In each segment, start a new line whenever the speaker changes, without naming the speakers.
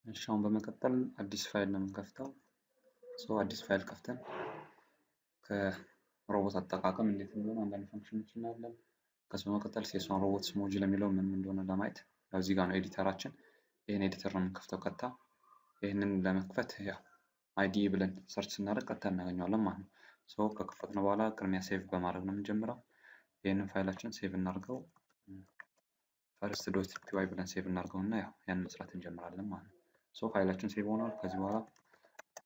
እሺ አሁን በመቀጠል አዲስ ፋይል ነው የምንከፍተው። አዲስ ፋይል ከፍተን ከሮቦት አጠቃቀም እንዴት እንደሆነ አንዳንድ ፈንክሽኖች እናያለን። ከዛ በመቀጠል ሴሷን ሮቦትስ ሞጁል የሚለው ምን እንደሆነ ለማየት ያው እዚህ ጋር ነው ኤዲተራችን። ይሄን ኤዲተር ነው የምንከፍተው ቀጥታ። ይሄንን ለመክፈት ያው አይዲ ብለን ሰርች ስናደርግ ቀጥታ እናገኘዋለን ማለት ነው። ከከፈትነው በኋላ ቅድሚያ ሴቭ በማድረግ ነው የምንጀምረው። ይሄንን ፋይላችን ሴቭ እናድርገው። ፈርስት ዶት ፒዋይ ብለን ሴቭ እናድርገውና ያው ያን መስራት እንጀምራለን ማለት ነው። ፋይላችን ሴቭ ሆኗል። ከዚህ በኋላ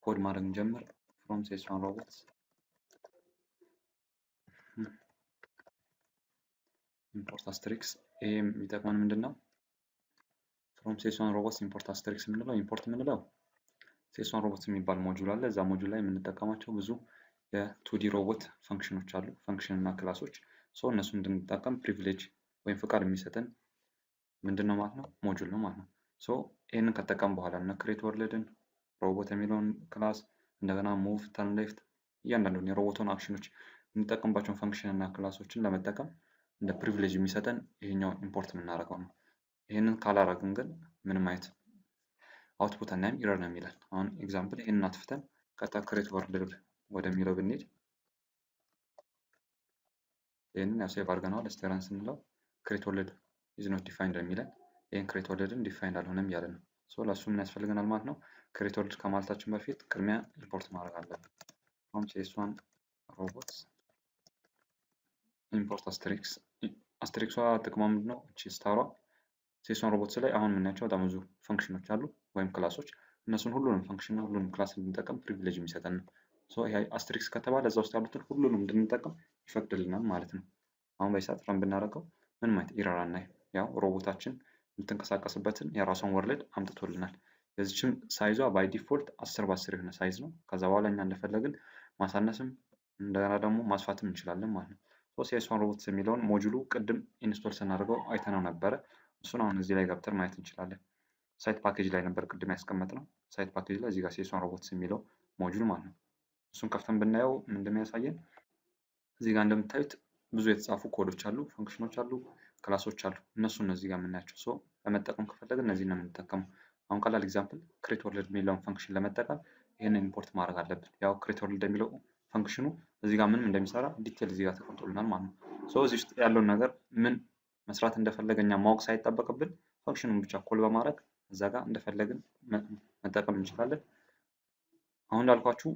ኮድ ማድረግ እንጀምር። ፍሮም ሴሷን ሮቦትስ ኢምፖርት አስትሪክስ። ይሄ የሚጠቅመን ምንድነው? ፍሮም ሴሷን ሮቦትስ ኢምፖርት አስትሪክስ የምንለው ኢምፖርት የምንለው ሴሷን ሮቦትስ የሚባል ሞጁል አለ። እዛ ሞጁል ላይ የምንጠቀማቸው ብዙ የቱዲ ሮቦት ፈንክሽኖች አሉ፣ ፈንክሽን እና ክላሶች። እነሱ እንድንጠቀም ፕሪቪሌጅ ወይም ፍቃድ የሚሰጠን ምንድነው ማለት ነው? ሞጁል ነው ማለት ነው። ይህንን ከጠቀም በኋላ እነ ክሬት ወርልድን ሮቦት የሚለውን ክላስ እንደገና ሙቭ ተርን ሌፍት እያንዳንዱን የሮቦቱን አክሽኖች የምንጠቀምባቸውን ፈንክሽን እና ክላሶችን ለመጠቀም እንደ ፕሪቪሌጅ የሚሰጠን ይሄኛው ኢምፖርት የምናደርገው ነው። ይህንን ካላረግን ግን ምንም አይነት አውትፑት አናይም፣ ኢረር ነው የሚለን። አሁን ኤግዛምፕል ይህንን አጥፍተን ቀጥታ ክሬት ወርልድ ወደሚለው ብንሄድ ይህንን ያው ሴቭ አድርገነዋል። እስቲ ረን ስንለው ክሬት ወርልድ ኢዝ ኖት ዲፋይንድ የሚለን ይህን ክሬት ወርልድን ዲፋይንድ አልሆነም እያለ ነው። ለእሱ ምን ያስፈልገናል ማለት ነው? ክሬት ወርልድ ከማለታችን በፊት ቅድሚያ ኢምፖርት ማድረግ አለብን። አሁን ሴሷን ሮቦትስ ኢምፖርት አስትሪክስ። አስትሪክሷ ጥቅሟ ምንድነው? እቺ ስታሯ ሴሷን ሮቦትስ ላይ አሁን የምናያቸው በጣም ብዙ ፈንክሽኖች አሉ ወይም ክላሶች። እነሱን ሁሉንም ፈንክሽን እና ሁሉንም ክላስ እንድንጠቀም ፕሪቪሌጅ የሚሰጠን ነው። ይሄ አስትሪክስ ከተባለ እዛ ውስጥ ያሉትን ሁሉንም እንድንጠቀም ይፈቅድልናል ማለት ነው። አሁን በሰዓት ረን ብናደርገው ምንም አይነት ኢረር አናይም። ያው ሮቦታችን የምትንቀሳቀስበትን የራሷን ወርልድ አምጥቶልናል። የዚችም ሳይዟ ባይ ዲፎልት 10 በ10 የሆነ ሳይዝ ነው። ከዛ በኋላ እኛ እንደፈለግን ማሳነስም እንደገና ደግሞ ማስፋትም እንችላለን ማለት ነው። ሴሷን ሮቦትስ የሚለውን ሞጁሉ ቅድም ኢንስቶል ስናደርገው አይተነው ነበረ። እሱን አሁን እዚህ ላይ ገብተን ማየት እንችላለን። ሳይት ፓኬጅ ላይ ነበር ቅድም ያስቀመጥነው። ሳይት ፓኬጅ ላይ እዚህ ጋር ሴሷን ሮቦትስ የሚለው ሞጁል ማለት ነው። እሱን ከፍተን ብናየው ምንድነው ያሳየን? እዚህ ጋር እንደምታዩት ብዙ የተጻፉ ኮዶች አሉ፣ ፈንክሽኖች አሉ፣ ክላሶች አሉ። እነሱን ነው እዚህ ጋር የምናያቸው። ለመጠቀም ከፈለግን እነዚህ ነው የምንጠቀመው። አሁን ቀላል ኤግዛምፕል ክሬት ወርልድ የሚለውን ፈንክሽን ለመጠቀም ይህንን ኢምፖርት ማድረግ አለብን። ያው ክሬት ወርልድ የሚለው ፈንክሽኑ እዚህ ጋር ምንም እንደሚሰራ ዲቴል እዚህ ጋር ተቀምጦልናል ማለት ነው። እዚህ ውስጥ ያለውን ነገር ምን መስራት እንደፈለገ እኛ ማወቅ ሳይጠበቅብን ፈንክሽኑን ብቻ ኮል በማድረግ እዛ ጋር እንደፈለግን መጠቀም እንችላለን። አሁን እንዳልኳችሁ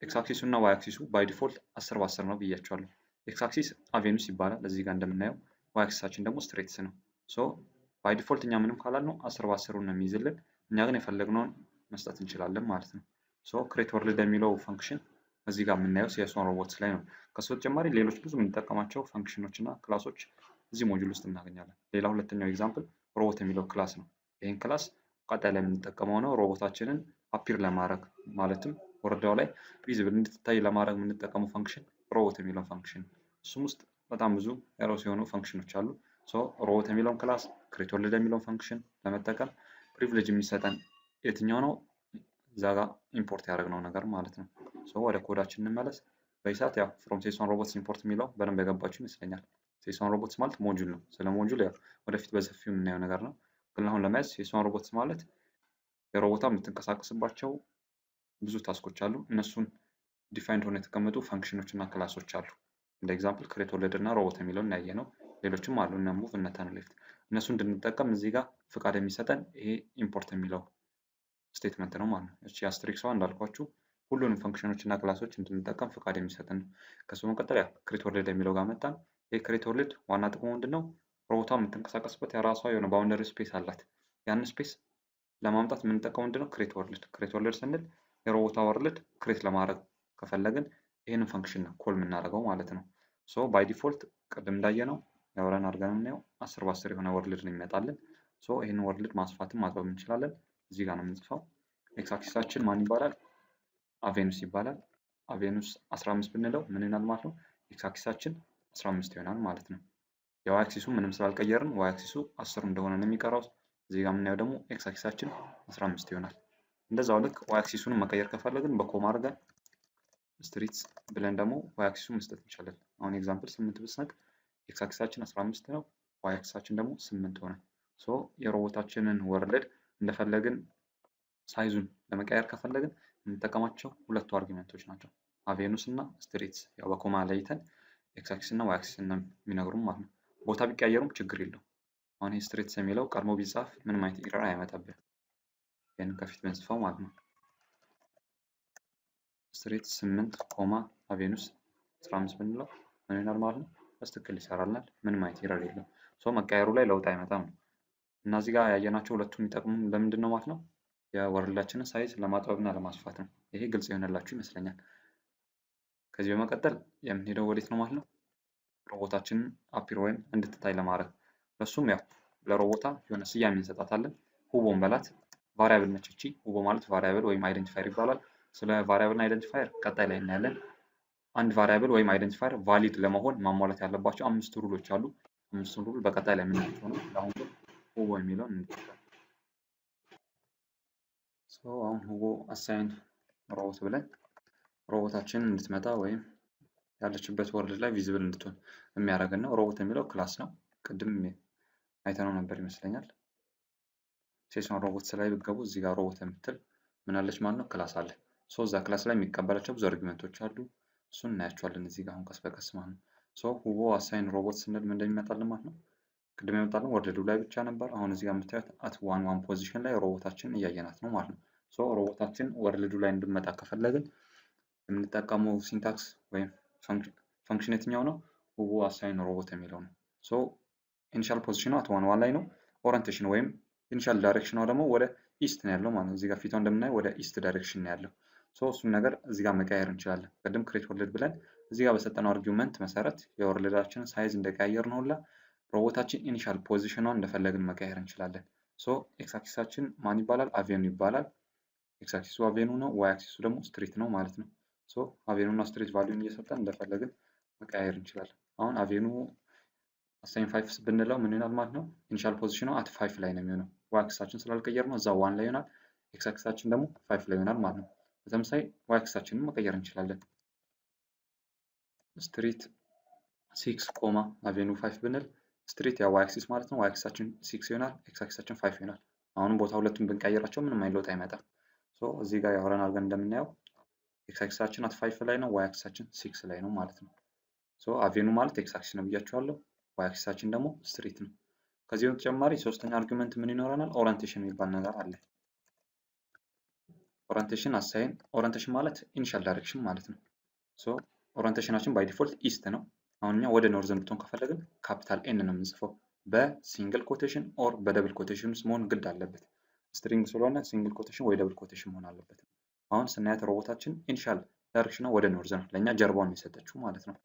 ኤክስ አክሲሱ እና ዋይ አክሲሱ ባይ ዲፎልት 10 በ10 ነው ብያቸዋለሁ። ኤክስ አክሲስ አቬኑስ ይባላል እዚህ ጋር እንደምናየው፣ ዋይ አክሲሳችን ደግሞ ስትሬትስ ነው። ባይ ዲፎልት እኛ ምንም ካላልነው 10 በ10 ነው የሚይዝልን። እኛ ግን የፈለግነውን መስጠት እንችላለን ማለት ነው። ክሬት ወርልድ የሚለው ፈንክሽን እዚህ ጋር የምናየው ሴሷን ሮቦትስ ላይ ነው። ከሱ በተጨማሪ ሌሎች ብዙ የምንጠቀማቸው ፈንክሽኖች እና ክላሶች እዚህ ሞጁል ውስጥ እናገኛለን። ሌላ ሁለተኛው ኤግዛምፕል ሮቦት የሚለው ክላስ ነው። ይህን ክላስ ቀጣይ ላይ የምንጠቀመው ነው ሮቦታችንን አፒር ለማድረግ ማለትም ወረዳው ላይ ቪዚብል እንድትታይ ለማድረግ የምንጠቀመው ፈንክሽን ሮቦት የሚለው ፈንክሽን። እሱም ውስጥ በጣም ብዙ የራሱ የሆኑ ፈንክሽኖች አሉ። ሮቦት የሚለውን ክላስ ክሬት ወርልድ የሚለውን ፈንክሽን ለመጠቀም ፕሪቪሌጅ የሚሰጠን የትኛው ነው? እዛ ጋር ኢምፖርት ያደረግነው ነገር ማለት ነው። ወደ ኮዳችን እንመለስ። በይሳት ያው ፍሮም ሴሷን ሮቦትስ ኢምፖርት የሚለው በደንብ የገባችሁ ይመስለኛል። ሴሷን ሮቦትስ ማለት ሞጁል ነው። ስለ ሞጁል ያው ወደፊት በሰፊው የምናየው ነገር ነው። ግን አሁን ለመያዝ ሴሷን ሮቦትስ ማለት የሮቦታ የምትንቀሳቀስባቸው ብዙ ታስኮች አሉ። እነሱን ዲፋይንድ ሆነው የተቀመጡ ፈንክሽኖች እና ክላሶች አሉ። እንደ ኤግዛምፕል ክሬት ወርልድ እና ሮቦት የሚለውን እናያየ ነው። ሌሎችም አሉ እነ ሙቭ እነ ተርን ሌፍት። እነሱ እንድንጠቀም እዚህ ጋር ፍቃድ የሚሰጠን ይሄ ኢምፖርት የሚለው ስቴትመንት ነው ማለት ነው። እቺ አስትሪክሷ እንዳልኳችሁ ሁሉንም ፈንክሽኖች እና ክላሶች እንድንጠቀም ፍቃድ የሚሰጠን ነው። ከሱ መቀጠል ያ ክሬት ወርልድ የሚለው ጋር መጣን። ይሄ ክሬት ወርልድ ዋና ጥቅሙ ምንድነው? ሮቦቷ የምትንቀሳቀስበት የራሷ የሆነ ባውንደሪ ስፔስ አላት። ያንን ስፔስ ለማምጣት የምንጠቀመው ምንድነው? ክሬት ወርልድ። ክሬት ወርልድ ስንል የሮቦቷ ወርልድ ክሬት ለማድረግ ከፈለግን ይህንን ፈንክሽን ነው ኮል የምናደርገው ማለት ነው። ባይ ዲፎልት ቅድም እንዳየነው ያወራን አድርገን የምናየው 10 በ10 የሆነ ወርልድ ነው የሚመጣልን። ይህን ወርልድ ማስፋትም ማጥበብ እንችላለን። እዚህ ጋር ነው የምንጽፈው። ኤክስ አክሲሳችን ማን ይባላል? አቬኑስ ይባላል። አቬኑስ 15 ብንለው ምን ይሆናል ማለት ነው? ኤክስ አክሲሳችን 15 ይሆናል ማለት ነው። የዋይ አክሲሱ ምንም ስላልቀየርን ዋይ አክሲሱ 10 እንደሆነ ነው የሚቀረው። እዚህ ጋር የምናየው ደግሞ ኤክስ አክሲሳችን 15 ይሆናል። እንደዛው ልክ ዋይ አክሲሱን መቀየር ከፈለግን በኮማ አድርገን ስትሪትስ ብለን ደግሞ ዋይ አክሲሱን መስጠት እንችላለን። አሁን ኤግዛምፕል 8 ብስነቅ ኤክስ አክሲሳችን 15 ነው፣ ዋይ አክሲሳችን ደግሞ 8 ሆነ። የሮቦታችንን ወርልድ እንደፈለግን ሳይዙን ለመቀየር ከፈለግን የምንጠቀማቸው ሁለቱ አርጊመንቶች ናቸው፣ አቬኑስ እና ስትሬትስ። ያው በኮማ ለይተን ኤክስ አክሲስ እና ዋይ አክሲስ የሚነግሩም ማለት ነው። ቦታ ቢቀየሩም ችግር የለውም። አሁን ይህ ስትሬትስ የሚለው ቀድሞ ቢጻፍ ምንም አይነት ኢረር አይመጣብን፣ ይህንን ከፊት ብንጽፈው ማለት ነው። ስትሬት 8 ኮማ አቬኑስ 15 ብንለው ምን ይሆናል ማለት ነው? በትክክል ይሰራልናል። ምንም አይነት ኢረር የለም። መቀየሩ ላይ ለውጥ አይመጣም ነው። እና እዚህ ጋር ያየናቸው ሁለቱ የሚጠቅሙ ለምንድን ነው ማለት ነው? የወርልዳችንን ሳይዝ ለማጥበብ እና ለማስፋት ነው። ይሄ ግልጽ የሆነላችሁ ይመስለኛል። ከዚህ በመቀጠል የምንሄደው ወዴት ነው ማለት ነው? ሮቦታችንን አፒር ወይም እንድትታይ ለማድረግ። ለሱም ያው ለሮቦታ የሆነ ስያሜ እንሰጣታለን። ሁቦን በላት ቫሪያብል ነች እቺ። ሁቦ ማለት ቫሪያብል ወይም አይደንቲፋየር ይባላል። ስለ ቫሪያብል እና አይደንቲፋየር ቀጣይ ላይ እናያለን። አንድ ቫሪያብል ወይም አይደንቲፋየር ቫሊድ ለመሆን ማሟላት ያለባቸው 5 ሩሎች አሉ። 5 ሩል በቀጣይ ላይ የምናያቸው ነው። አሁን ግን ሁቦ የሚለውን እንጠቀም። አሁን ሁቦ አሳይን ሮቦት ብለን ሮቦታችንን እንድትመጣ ወይም ያለችበት ወርልድ ላይ ቪዚብል እንድትሆን የሚያደርገን ነው። ሮቦት የሚለው ክላስ ነው። ቅድም አይተነው ነበር ይመስለኛል። ሴሽን ሮቦትስ ላይ ብትገቡ እዚህ ጋር ሮቦት የምትል ምን አለች ማለት ነው? ክላስ አለ። እዛ ክላስ ላይ የሚቀበላቸው ብዙ አርጊመንቶች አሉ። እሱን እናያቸዋለን እዚህ ጋር አሁን ቀስ በቀስ ማለት ነው። ሁቦ አሳይን ሮቦት ስንል ምን እንደሚመጣልን ማለት ነው። ቅድም የመጣልን ወርልዱ ላይ ብቻ ነበር። አሁን እዚህ ጋር የምታዩት አት ዋን ፖዚሽን ላይ ሮቦታችን እያየናት ነው ማለት ነው። ሮቦታችን ወርልዱ ላይ እንድመጣ ከፈለግን የምንጠቀመው ሲንታክስ ወይም ፈንክሽን የትኛው ነው? ሁቦ አሳይን ሮቦት የሚለው ነው። ኢኒሻል ፖዚሽኑ አት ዋን ላይ ነው። ኦሪንቴሽን ወይም ኢኒሻል ዳይሬክሽኗ ደግሞ ወደ ኢስት ነው ያለው ማለት ነው። እዚህ ጋር ፊቷ እንደምናየው ወደ ኢስት ዳይሬክሽን ነው ያለው። እሱን ነገር እዚህ ጋር መቀየር እንችላለን። ቅድም ክሬት ወርልድ ብለን እዚህ ጋር በሰጠነው አርጊውመንት መሰረት የወርልዳችንን ሳይዝ እንደቀያየር ነው ሁላ ሮቦታችን ኢኒሻል ፖዚሽኗን እንደፈለግን መቀየር እንችላለን። ኤክስ አክሲሳችን ማን ይባላል? አቬኑ ይባላል። ኤክስ አክሲሱ አቬኑ ነው፣ ዋይ አክሲሱ ደግሞ ስትሪት ነው ማለት ነው። አቬኑ እና ስትሪት ቫልዩን እየሰጠን እንደፈለግን መቀያየር እንችላለን። አሁን አቬኑ አሳይን 5 ብንለው ምን ይሆናል ማለት ነው? ኢኒሻል ፖዚሽኑ አት 5 ላይ ነው የሚሆነው። ዋይ አክሲሳችን ስላልቀየር ነው እዛ 1 ላይ ይሆናል። ኤክስ አክሲሳችን ደግሞ 5 ላይ ይሆናል ማለት ነው። በተመሳሳይ ዋይ አክሲሳችንን መቀየር እንችላለን። ስትሪት 6 ኮማ አቬኑ 5 ብንል ስትሪት ያው ዋይ አክሲስ ማለት ነው። ዋይ አክሲሳችን 6 ይሆናል፣ ኤክስ አክሲሳችን 5 ይሆናል። አሁንም ቦታ ሁለቱን ብንቀይራቸው ምንም አይነት ለውጥ አይመጣም። እዚህ ጋር ያወራን አድርገን እንደምናየው ኤክስ አክሲሳችን አት 5 ላይ ነው፣ ዋይ አክሲሳችን 6 ላይ ነው ማለት ነው። አቬኑ ማለት ኤክስ አክሲስ ነው ብያቸዋለሁ። ዋይ አክሲሳችን ደግሞ ስትሪት ነው። ከዚህ በተጨማሪ ሶስተኛ አርጊመንት ምን ይኖረናል? ኦሪንቴሽን የሚባል ነገር አለ። ኦሪንቴሽን አሳይን ኦሪንቴሽን ማለት ኢኒሻል ዳይሬክሽን ማለት ነው። ኦሪንቴሽናችን ባይ ዲፎልት ኢስት ነው። አሁን እኛ ወደ ኖርዝ እንድትሆን ከፈለግን ካፒታል ኤን ነው የምንጽፈው። በሲንግል ኮቴሽን ኦር በደብል ኮቴሽን ውስጥ መሆን ግድ አለበት። ስትሪንግ ስለሆነ ሲንግል ኮቴሽን ወይ ደብል ኮቴሽን መሆን አለበት። አሁን ስናያት ሮቦታችን ኢኒሻል ዳይሬክሽኗ ወደ ኖርዝ ነው፣ ለእኛ ጀርባውን የሰጠችው ማለት ነው።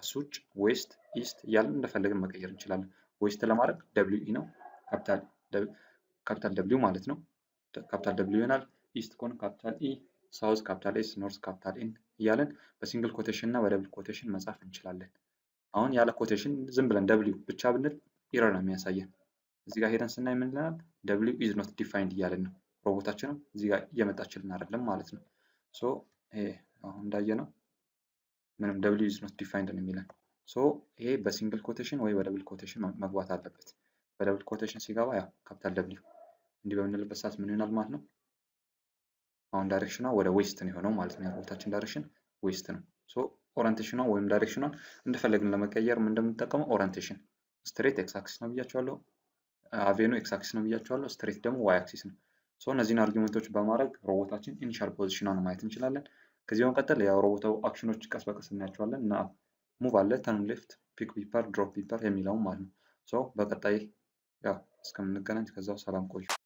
እሱ ውጭ ዌስት ኢስት እያለን እንደፈለግን መቀየር እንችላለን። ዌስት ለማድረግ ደብሊው ኢ ነው፣ ካፒታል ደብሊው ማለት ነው። ካፒታል ደብሊው ይሆናል። ኢስት ከሆነ ካፒታል ኢ፣ ሳውዝ ካፒታል ኤስ፣ ኖርዝ ካፒታል ኤን እያለን በሲንግል ኮቴሽን እና በደብል ኮቴሽን መጻፍ እንችላለን። አሁን ያለ ኮቴሽን ዝም ብለን ደብሊው ብቻ ብንል ኢረር ነው የሚያሳየን። እዚህ ጋር ሄደን ስናይ ምን ይለናል? ደብሊው ኢዝ ኖት ዲፋይንድ እያለን ነው። ሮቦታችንም እዚህ ጋር እየመጣችልን አይደለም ማለት ነው። ይሄ አሁን እንዳየነው ምንም ደብሊው ኢዝ ኖት ዲፋይንድ ነው የሚለን። ይሄ በሲንግል ኮቴሽን ወይ በደብል ኮቴሽን መግባት አለበት። በደብል ኮቴሽን ሲገባ ያው ካፒታል ደብሊው እንዲህ በምንልበት ሰዓት ምን ይሆናል ማለት ነው? አሁን ዳይሬክሽኗ ወደ ዌስት ነው የሆነው ማለት ነው። የሮቦታችን ዳይሬክሽን ዌስት ነው። ኦሪንቴሽኗ ወይም ዳይሬክሽኗን እንደፈለግን ለመቀየር ምን እንደምንጠቀመው ኦሪንቴሽን ስትሬት ኤክስ አክሲስ ነው ብያቸዋለሁ። አቬኑ ኤክስ አክሲስ ነው ብያቸዋለሁ። ስትሬት ደግሞ ዋይ አክሲስ ነው። እነዚህን አርጊመንቶች በማድረግ ሮቦታችን ኢኒሻል ፖዚሽኗን ማየት እንችላለን። ከዚህ በመቀጠል ያው ሮቦታው አክሽኖች ቀስ በቀስ እናያቸዋለን እና ሙቭ አለ፣ ተርን ሌፍት፣ ፒክ ፒፐር፣ ድሮፕ ፒፐር የሚለውም ማለት ነው። በቀጣይ ያው እስከምንገናኝ ከዛው ሰላም ቆዩ።